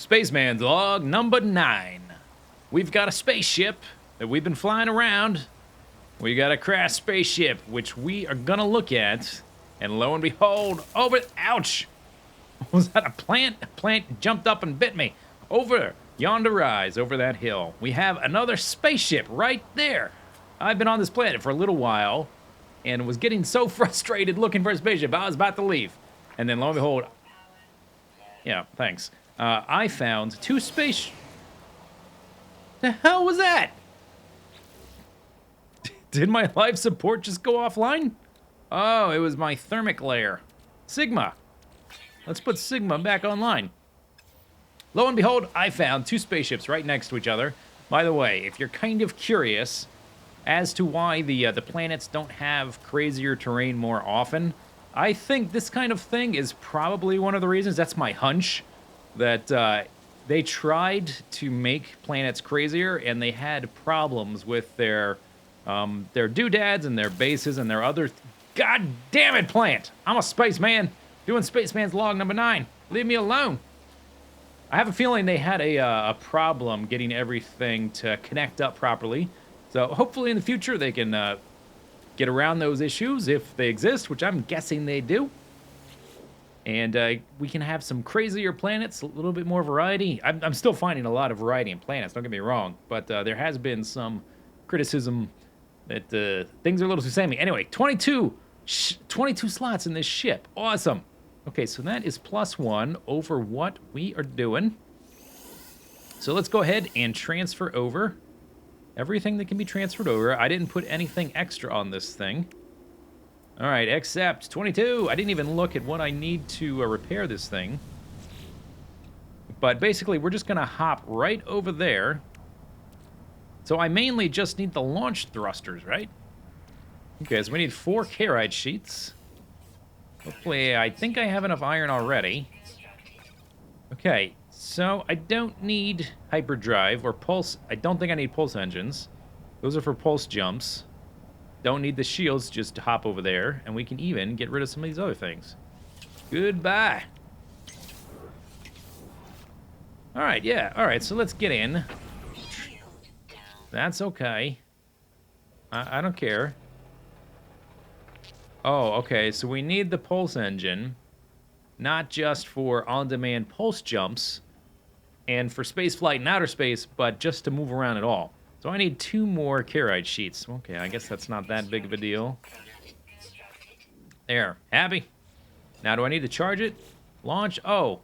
Spaceman's log number 9. We've got a spaceship that we've been flying around. We got a crashed spaceship, which we are gonna look at. And lo and behold, ouch! Was that a plant? A plant jumped up and bit me. Over yonder rise, over that hill. We have another spaceship right there. I've been on this planet for a little while and was getting so frustrated looking for a spaceship, I was about to leave. And then lo and behold, yeah, thanks. I found 2 space... The hell was that? Did my life support just go offline? Oh, it was my thermic layer. Sigma. Let's put Sigma back online. Lo and behold, I found 2 spaceships right next to each other. By the way, if you're kind of curious as to why the planets don't have crazier terrain more often, I think this kind of thing is probably one of the reasons. That's my hunch. That they tried to make planets crazier, and they had problems with their doodads and their bases and their other... God damn it, plant! I'm a spaceman, doing Spaceman's log number 9. Leave me alone. I have a feeling they had a problem getting everything to connect up properly. So hopefully in the future they can get around those issues if they exist, which I'm guessing they do. And we can have some crazier planets, a little bit more variety. I'm still finding a lot of variety in planets, don't get me wrong. But there has been some criticism that things are a little too samey. Anyway, 22 slots in this ship. Awesome. Okay, so that is +1 over what we are doing. So let's go ahead and transfer over everything that can be transferred over. I didn't put anything extra on this thing. All right, except 22. I didn't even look at what I need to repair this thing. But basically, we're just going to hop right over there. So I mainly just need the launch thrusters, right? Okay, so we need 4 caride sheets. Hopefully, I think I have enough iron already. Okay, so I don't need hyperdrive or pulse. I don't think I need pulse engines. Those are for pulse jumps. Don't need the shields, just to hop over there. And we can even get rid of some of these other things. Goodbye. Alright, yeah. Alright, so let's get in. That's okay. I don't care. Oh, okay, so we need the pulse engine. Not just for on-demand pulse jumps. And for spaceflight in outer space, but just to move around at all. So I need 2 more caride sheets. Okay, I guess that's not that big of a deal. There. Happy? Now, do I need to charge it? Launch? Oh.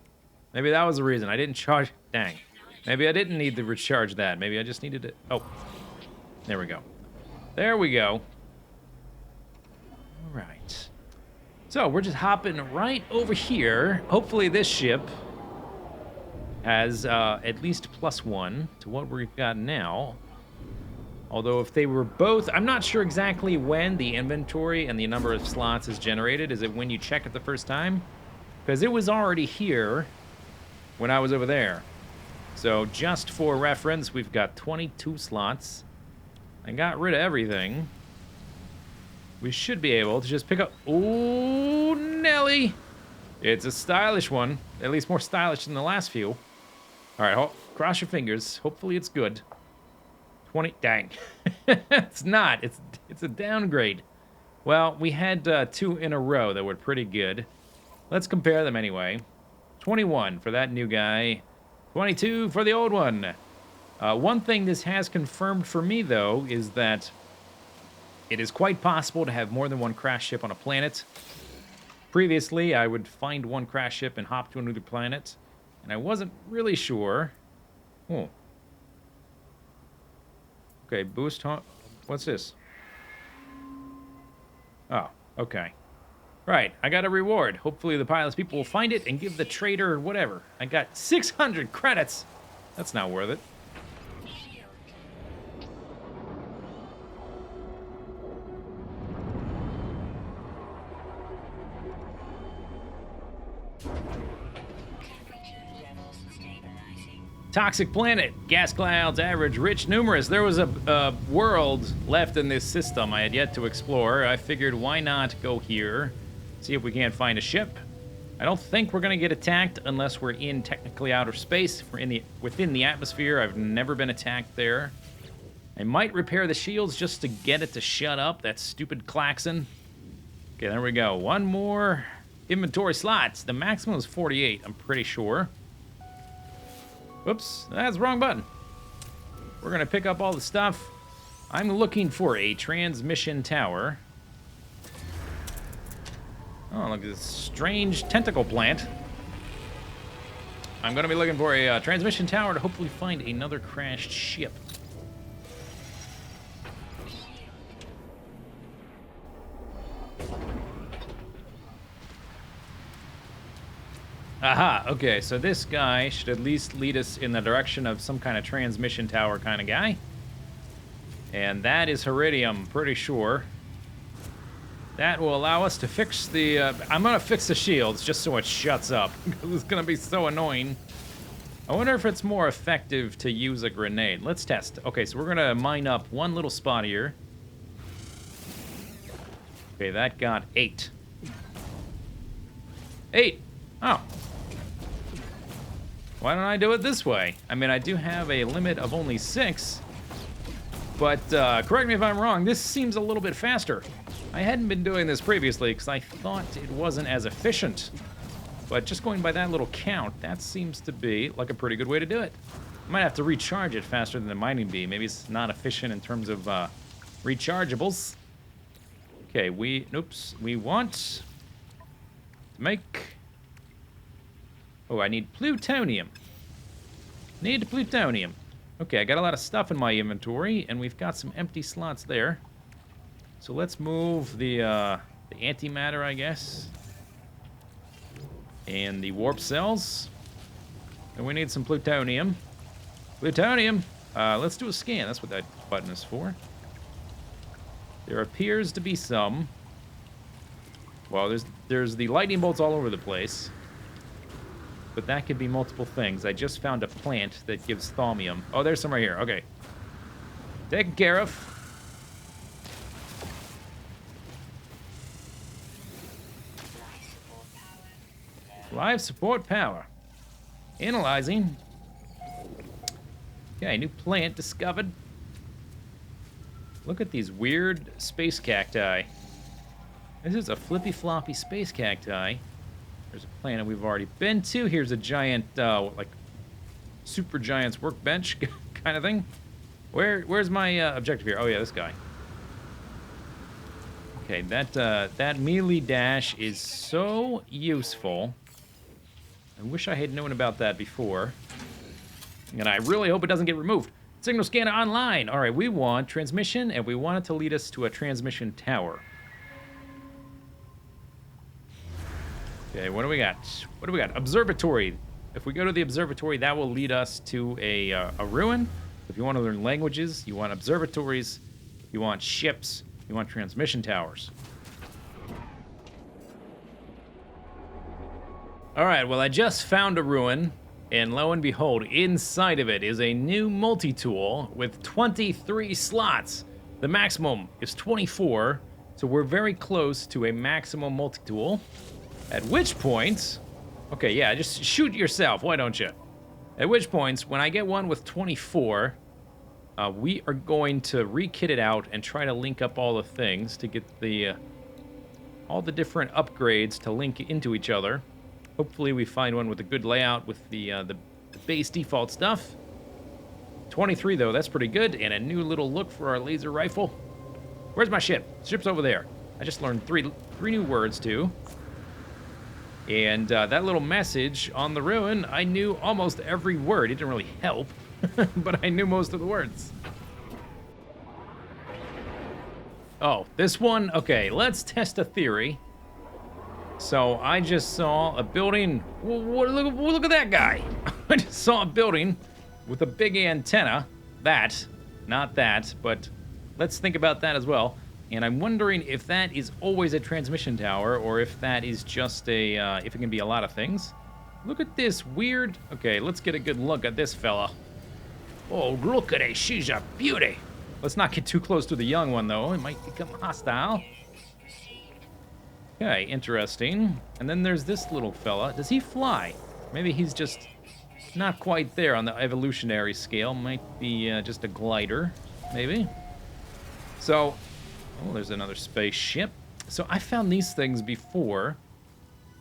Maybe that was the reason. I didn't charge... Dang. Maybe I didn't need to recharge that. Maybe I just needed to... Oh. There we go. There we go. All right. So, we're just hopping right over here. Hopefully this ship has at least +1 to what we've got now. Although if they were both... I'm not sure exactly when the inventory and the number of slots is generated. Is it when you check it the first time? Because it was already here when I was over there. So just for reference, we've got 22 slots. I got rid of everything. We should be able to just pick up... Ooh, Nelly! It's a stylish one. At least more stylish than the last few. All right, cross your fingers. Hopefully it's good. 20, dang. It's not. It's a downgrade. Well, we had 2 in a row that were pretty good. Let's compare them anyway. 21 for that new guy. 22 for the old one. One thing this has confirmed for me, though, is that it is quite possible to have more than 1 crash ship on a planet. Previously, I would find 1 crash ship and hop to another planet, and I wasn't really sure. Oh. Okay, boost... What's this? Oh, okay. Right, I got a reward. Hopefully the pilots people will find it and give the trader whatever. I got 600 credits. That's not worth it. Toxic planet, gas clouds, average, rich, numerous. There was a world left in this system I had yet to explore. I figured why not go here, see if we can't find a ship. I don't think we're going to get attacked unless we're in technically outer space. If we're within the atmosphere, I've never been attacked there. I might repair the shields just to get it to shut up, that stupid klaxon. Okay, there we go. One more inventory slots. The maximum is 48, I'm pretty sure. Whoops, that's the wrong button. We're going to pick up all the stuff. I'm looking for a transmission tower. Oh, look at this strange tentacle plant. I'm going to be looking for a transmission tower to hopefully find another crashed ship. Aha, okay, so this guy should at least lead us in the direction of some kind of transmission tower kind of guy. And that is Heridium, pretty sure. That will allow us to fix the... I'm going to fix the shields just so it shuts up, because it's going to be so annoying. I wonder if it's more effective to use a grenade. Let's test. Okay, so we're going to mine up one little spot here. Okay, that got 8. 8! Oh. Why don't I do it this way? I mean, I do have a limit of only 6. But, correct me if I'm wrong, this seems a little bit faster. I hadn't been doing this previously because I thought it wasn't as efficient. But just going by that little count, that seems to be like a pretty good way to do it. I might have to recharge it faster than the mining bee. Maybe it's not efficient in terms of rechargeables. Okay, we want to make... Oh, I need plutonium. Need plutonium. Okay, I got a lot of stuff in my inventory, and we've got some empty slots there. So let's move the antimatter, I guess. And the warp cells. And we need some plutonium. Plutonium! Let's do a scan. That's what that button is for. There appears to be some. Well, there's the lightning bolts all over the place. But that could be multiple things. I just found a plant that gives thaumium. Oh, there's some right here. Okay. Taken care of. Live support power. Analyzing. Okay, new plant discovered. Look at these weird space cacti. This is a flippy-floppy space cacti. There's a planet we've already been to. Here's a giant, like, super giant's workbench kind of thing. Where's my objective here? Oh, yeah, this guy. Okay, that melee dash is so useful. I wish I had known about that before. And I really hope it doesn't get removed. Signal scanner online. All right, we want transmission, and we want it to lead us to a transmission tower. Okay, what do we got? What do we got? Observatory. If we go to the observatory, that will lead us to a ruin. If you want to learn languages, you want observatories, you want ships, you want transmission towers. All right, well, I just found a ruin, and lo and behold, inside of it is a new multi-tool with 23 slots. The maximum is 24, so we're very close to a maximum multi-tool. At which point, okay, yeah, just shoot yourself, why don't you? At which points, when I get one with 24, we are going to re-kit it out and try to link up all the things to get the all the different upgrades to link into each other. Hopefully we find one with a good layout with the base default stuff. 23 though, that's pretty good, and a new little look for our laser rifle. Where's my ship? Ship's over there. I just learned three new words too. And that little message on the ruin, I knew almost every word. It didn't really help, but I knew most of the words. Oh, this one? Okay, let's test a theory. So I just saw a building. Look at that guy. I just saw a building with a big antenna. That, not that, but let's think about that as well. And I'm wondering if that is always a transmission tower or if that is just a, if it can be a lot of things. Look at this weird. Okay, let's get a good look at this fella. Oh, look at her. She's a beauty. Let's not get too close to the young one, though. It might become hostile. Okay, interesting. And then there's this little fella. Does he fly? Maybe he's just not quite there on the evolutionary scale. Might be just a glider, maybe. So, oh, there's another spaceship. So I found these things before.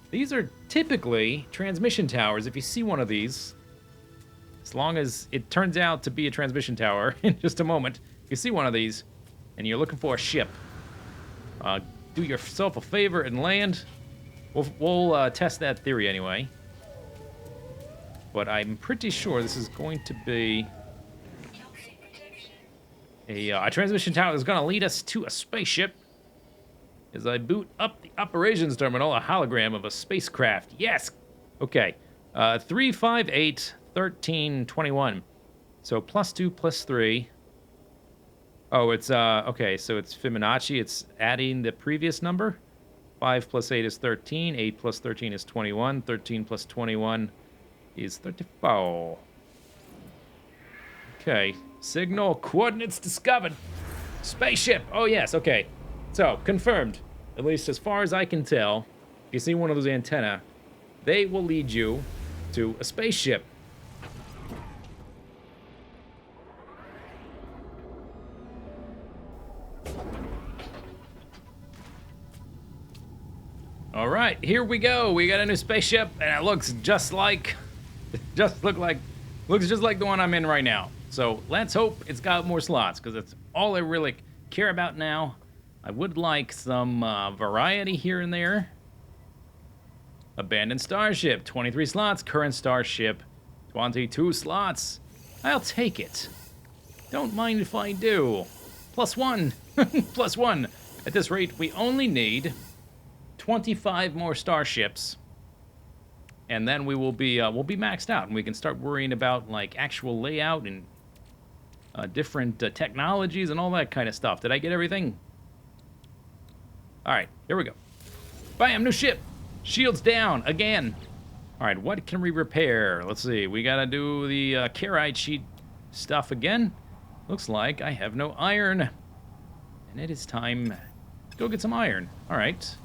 These are typically transmission towers. If you see one of these, as long as it turns out to be a transmission tower in just a moment, if you see one of these and you're looking for a ship, do yourself a favor and land. We'll test that theory anyway. But I'm pretty sure this is going to be a transmission tower that's going to lead us to a spaceship. As I boot up the operations terminal, a hologram of a spacecraft. Yes! Okay. 358 1321. So +2 +3. Oh, it's, okay, so it's Fibonacci. It's adding the previous number. 5 + 8 is 13. 8 + 13 is 21. 13 + 21 is 34. Okay. Signal coordinates discovered. Spaceship. Oh, yes, okay. So, confirmed. At least as far as I can tell, if you see one of those antennae, they will lead you to a spaceship. All right, here we go. We got a new spaceship, and it looks just like, looks just like the one I'm in right now. So let's hope it's got more slots, because that's all I really care about now. I would like some variety here and there. Abandoned starship, 23 slots. Current starship, 22 slots. I'll take it. Don't mind if I do. +1. +1. At this rate, we only need 25 more starships, and then we'll be maxed out, and we can start worrying about like actual layout and different technologies and all that kind of stuff. Did I get everything? All right, here we go. Bam, new ship. Shields down again. All right, what can we repair? Let's see. We gotta do the caride sheet stuff again. Looks like I have no iron, and it is time to go get some iron. All right.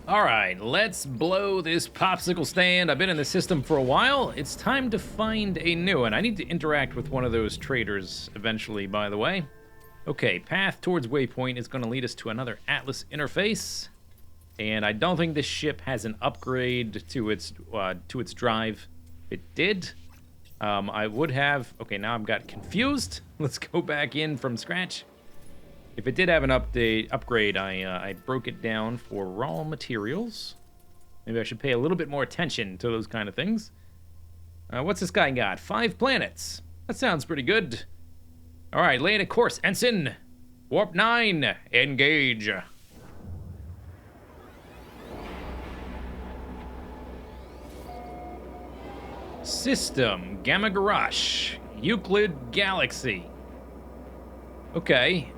All right, let's blow this popsicle stand. I've been in the system for a while. It's time to find a new one. I need to interact with one of those traders eventually, by the way. Okay, path towards waypoint is going to lead us to another Atlas interface. And I don't think this ship has an upgrade to its drive. It did. I would have... Okay, now I've got confused. Let's go back in from scratch. If it did have an upgrade, I broke it down for raw materials. Maybe I should pay a little bit more attention to those kind of things. What's this guy got? 5 planets. That sounds pretty good. All right, laying a course. Ensign. Warp 9. Engage. System. Gamma Garage. Euclid Galaxy. Okay.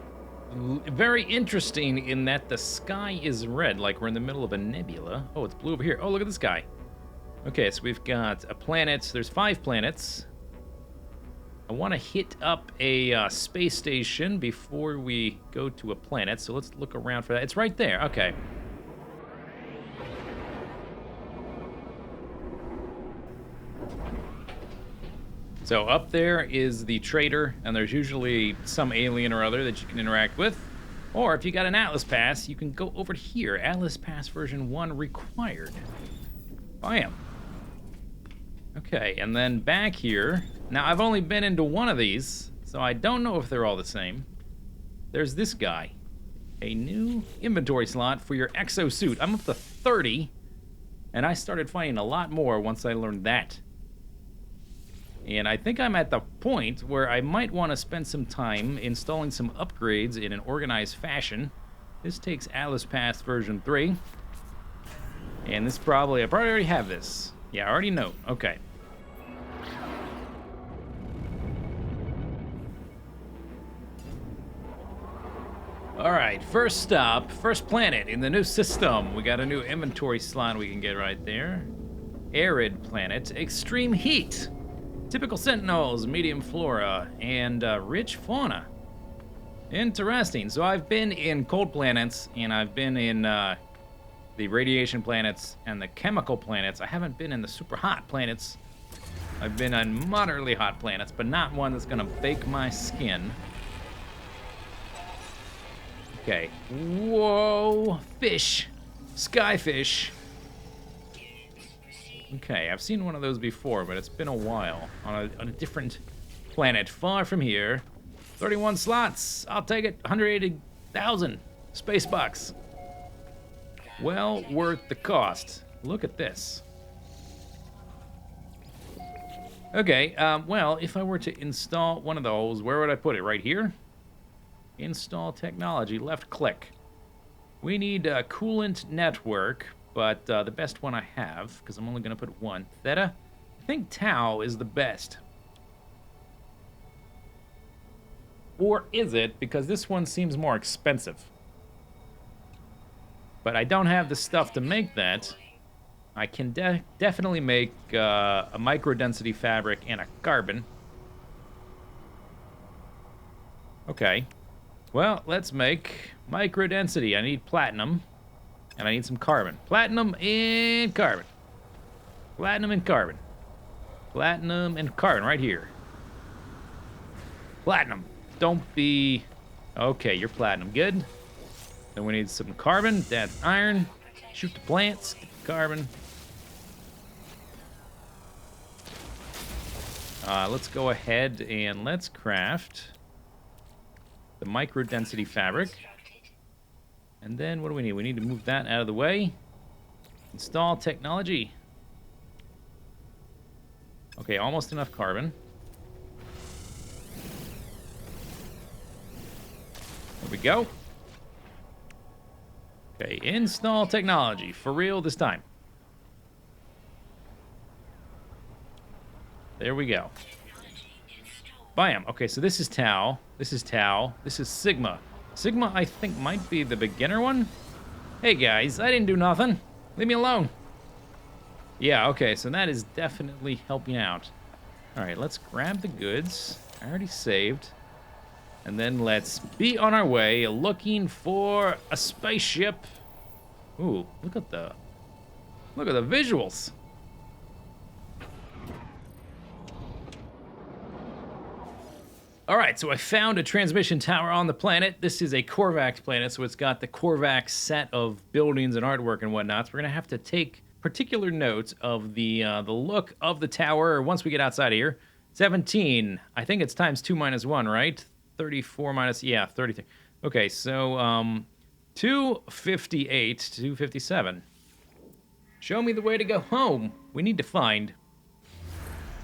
Very interesting in that the sky is red, like we're in the middle of a nebula. Oh, it's blue over here. Oh, look at this guy. Okay, so we've got a planet. There's 5 planets. I want to hit up a space station before we go to a planet, so let's look around for that. It's right there. Okay. So up there is the trader, and there's usually some alien or other that you can interact with. Or if you got an Atlas Pass, you can go over here. Atlas Pass version 1 required. Bam. Okay, and then back here. Now, I've only been into one of these, so I don't know if they're all the same. There's this guy. A new inventory slot for your exosuit. I'm up to 30, and I started finding a lot more once I learned that. And I think I'm at the point where I might want to spend some time installing some upgrades in an organized fashion. This takes Atlas Pass version 3. And this I probably already have this. Yeah, I already know. Okay. All right, first stop, first planet in the new system. We got a new inventory slot we can get right there. Arid planet, extreme heat. Typical sentinels, medium flora, and rich fauna. Interesting. So I've been in cold planets, and I've been in the radiation planets and the chemical planets. I haven't been in the super hot planets. I've been on moderately hot planets, but not one that's gonna bake my skin. Okay. Whoa, fish. Skyfish. Okay, I've seen one of those before, but it's been a while. On a different planet, far from here. 31 slots. I'll take it. 180,000 space bucks. Well worth the cost. Look at this. Okay, well, if I were to install one of those, where would I put it? Right here? Install technology, left click. We need a coolant network, but the best one I have, because I'm only going to put one. Theta? I think Tau is the best. Or is it? Because this one seems more expensive. But I don't have the stuff to make that. I can definitely make a microdensity fabric and a carbon. Okay. Well, let's make microdensity. I need platinum. And I need some carbon. Platinum and carbon. Platinum and carbon. Platinum and carbon right here. Platinum. Don't be... Okay, you're platinum. Good. Then we need some carbon. That's iron. Shoot the plants. Get the carbon. Let's go ahead and let's craft the microdensity fabric. And then what do we need? We need to move that out of the way. Install technology. Okay, almost enough carbon. There we go. Okay, install technology. For real this time. There we go. Bam. Okay, so this is Tau. This is Tau. This is Sigma. Sigma, I think, might be the beginner one. Hey, guys, I didn't do nothing. Leave me alone. Yeah, okay, so that is definitely helping out. All right, let's grab the goods. I already saved. And then let's be on our way looking for a spaceship. Ooh, look at the visuals. All right, so I found a transmission tower on the planet. This is a Korvax planet, so it's got the Korvax set of buildings and artwork and whatnot. So we're gonna have to take particular note of the look of the tower once we get outside of here. 17. I think it's times 2 minus 1, right? 34 minus, yeah, 33. Okay, so 258 to 257. Show me the way to go home. We need to find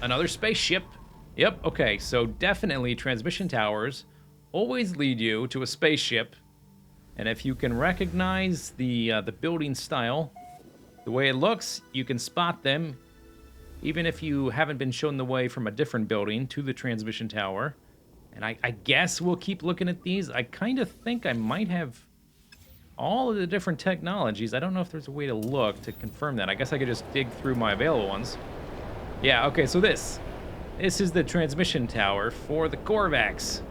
another spaceship. Yep, okay, so definitely transmission towers always lead you to a spaceship. And if you can recognize the building style, the way it looks, you can spot them, even if you haven't been shown the way from a different building to the transmission tower. And I guess we'll keep looking at these. I kind of think I might have all of the different technologies. I don't know if there's a way to look to confirm that. I guess I could just dig through my available ones. Yeah, okay, so this is the transmission tower for the Korvax.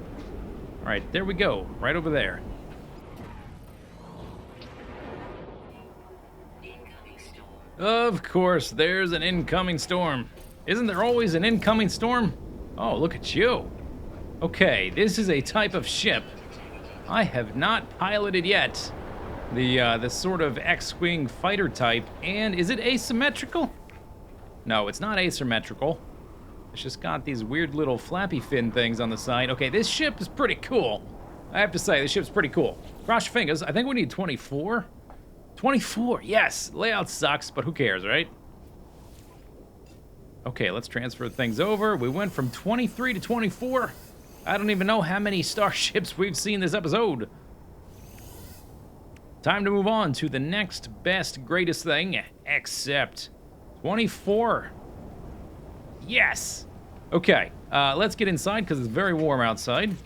All right, there we go, right over there. Of course, there's an incoming storm. Isn't there always an incoming storm? Oh, look at you. Okay, this is a type of ship I have not piloted yet. The sort of X-Wing fighter type. And is it asymmetrical? No, it's not asymmetrical. It's just got these weird little flappy fin things on the side. Okay, this ship is pretty cool. I have to say, this ship's pretty cool. Cross your fingers. I think we need 24. 24, yes. Layout sucks, but who cares, right? Okay, let's transfer things over. We went from 23 to 24. I don't even know how many starships we've seen this episode. Time to move on to the next best, greatest thing, except 24. Yes! Okay, let's get inside because it's very warm outside.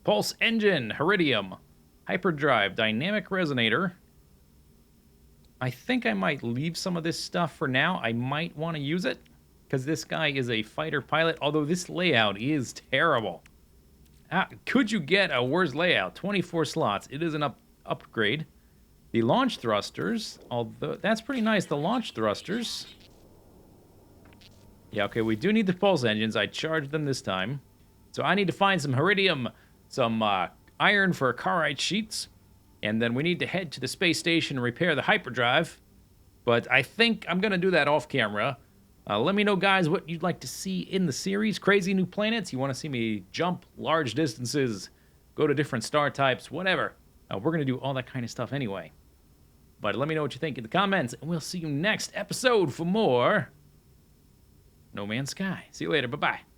Pulse engine, Heridium, hyperdrive, dynamic resonator. I think I might leave some of this stuff for now. I might want to use it because this guy is a fighter pilot, although this layout is terrible. Could you get a worse layout? 24 slots. It is an upgrade. The launch thrusters, although that's pretty nice, the launch thrusters. Yeah, okay, we do need the pulse engines. I charged them this time. So I need to find some Heridium, some iron for carite sheets, and then we need to head to the space station and repair the hyperdrive. But I think I'm going to do that off camera. Let me know, guys, what you'd like to see in the series. Crazy new planets? You want to see me jump large distances, go to different star types, whatever. We're going to do all that kind of stuff anyway. But let me know what you think in the comments, and we'll see you next episode for more No Man's Sky. See you later. Bye-bye.